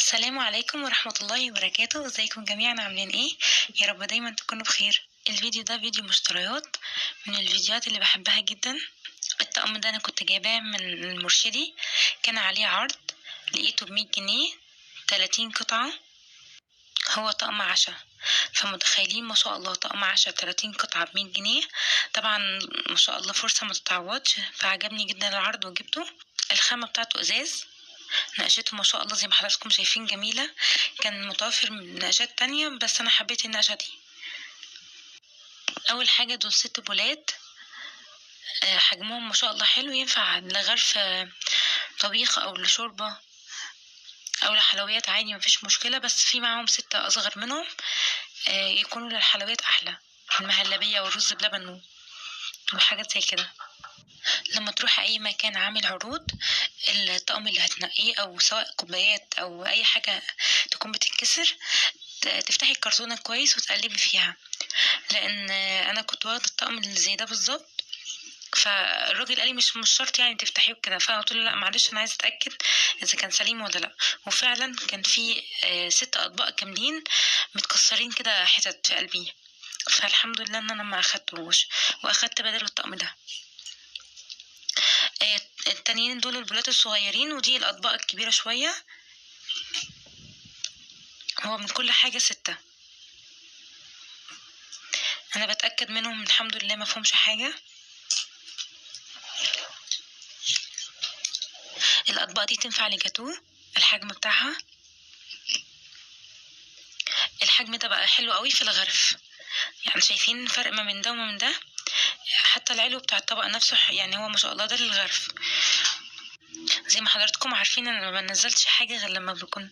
السلام عليكم ورحمة الله وبركاته. ازيكم جميعا، عاملين ايه؟ يا رب دايما تكونوا بخير. الفيديو ده فيديو مشتريات من الفيديوهات اللي بحبها جدا. الطقم ده انا كنت جايباه من المرشدي، كان عليه عرض، لقيته ب100 جنيه 30 قطعة. هو طقم عشا، فمتخيلين ما شاء الله طقم عشا 30 قطعة ب100 جنيه. طبعا ما شاء الله فرصة ما تتعوضش، فعجبني جدا العرض وجبته. الخامة بتاعته ازاز، نقشته ما شاء الله زي ما حضراتكم شايفين جميلة. كان متوفر من نقشات تانية بس انا حبيت النقشة دي. اول حاجة دول 6 بولات، حجمهم ما شاء الله حلو، ينفع لغرف طبيخ او لشوربة او لحلويات عادي مفيش مشكلة، بس في معاهم 6 اصغر منهم يكونوا للحلويات احلى، المهلبية والرز بلبن وحاجات زي كده. لما تروح اي مكان عامل عروض، الطقم اللي هتنقيه او سواء كوبايات او اي حاجة تكون بتتكسر، تفتحي الكرتونة كويس وتقلبي فيها، لان انا كنت واخده الطقم اللي زي ده بالظبط. فالراجل قال لي مش شرط يعني تفتحيه وكده، فقلت له لا معلش انا عايزه اتاكد اذا كان سليم ولا لا. وفعلا كان في 6 اطباق كاملين متكسرين كده حتت في قلبي، فالحمد لله ان انا ما اخدتهوش واخدت بدل الطقم ده. التانيين دول البولات الصغيرين، ودي الاطباق الكبيره شويه. هو من كل حاجه 6، انا بتاكد منهم الحمد لله ما فيهمش حاجه. الاطباق دي تنفع لجاتوه. الحجم بتاعها، الحجم ده بقى حلو قوي في الغرف، يعني شايفين فرق ما من ده وما من ده. حتى العلو بتاع الطبق نفسه يعني هو ما شاء الله ده للغرف. زي ما حضراتكم عارفين انا ما بنزلتش حاجه غير لما بكون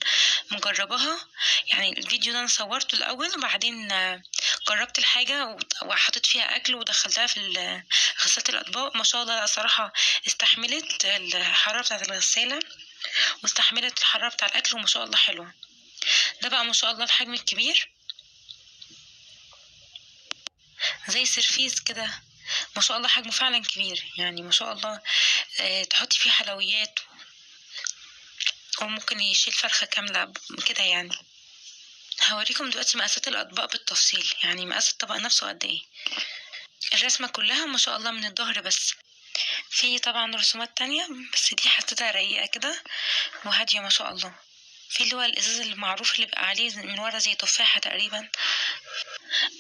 مجرباها. يعني الفيديو ده انا صورته الاول وبعدين جربت الحاجه وحطيت فيها اكل ودخلتها في غسالة الاطباق. ما شاء الله صراحه استحملت الحراره بتاعه الغساله واستحملت الحراره بتاع الاكل، وما شاء الله حلوه. ده بقى ما شاء الله الحجم الكبير زي سيرفيس كده، ما شاء الله حجمه فعلا كبير، يعني ما شاء الله تحطي فيه حلويات، وممكن يشيل فرخة كاملة كده يعني. هوريكم دلوقتي مقاسات الأطباق بالتفصيل، يعني مقاس الطبق نفسه قد ايه. الرسمة كلها ما شاء الله من الظهر بس، في طبعا رسومات تانية بس دي حسيتها رقيقة كده وهادية ما شاء الله. في اللي هو الإزاز المعروف اللي بقى عليه من ورا زي تفاحة تقريبا.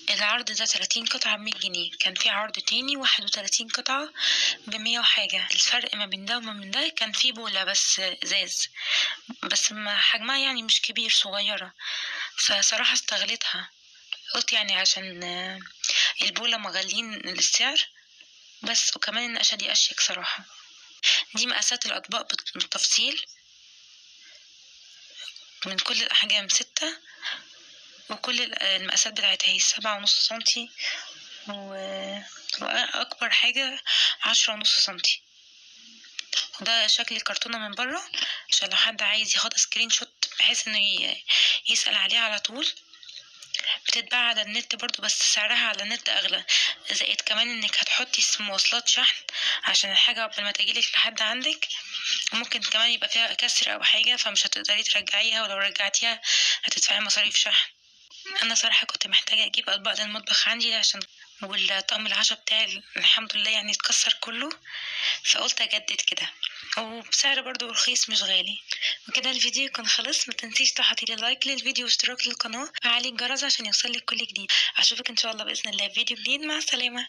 العرض ده 30 قطعة ب100 جنيه، كان في عرض تاني 31 قطعة ب100 وحاجة. الفرق ما بين ده وما من ده كان في بولة بس ازاز، بس حجمها يعني مش كبير، صغيرة، فصراحة استغلتها. قلت يعني عشان البولة مغلين السعر بس، وكمان النقشة دي أشيك صراحة. دي مقاسات الأطباق بالتفصيل من كل الأحجام 6، وكل المقاسات بتاعتها هي 7.5 سنتي، وأكبر حاجة 10.5 سنتي. ده شكل الكرتونة من برا، عشان لو حد عايز ياخد سكرين شوت بحيث انه يسأل عليه على طول. بتتباع على النت برضو بس سعرها على النت اغلى، زائد كمان انك هتحطي مواصلات شحن عشان الحاجة قبل ما تجيلك لحد عندك، ممكن كمان يبقى فيها كسر او حاجة فمش هتقدري ترجعيها، ولو رجعتيها هتدفعي مصاريف شحن. انا صراحة كنت محتاجة اجيب اطباق للمطبخ عندي عشان والطقم العشاء بتاعي الحمد لله يعني اتكسر كله، فقلت اجدد كده وبسعر برضو رخيص مش غالي. وكده الفيديو يكون خلص. ما تنسيش تحطي لي لايك للفيديو واشتراك للقناة وفعلي الجرس عشان يوصلك كل جديد. اشوفك ان شاء الله باذن الله في فيديو جديد. مع السلامة.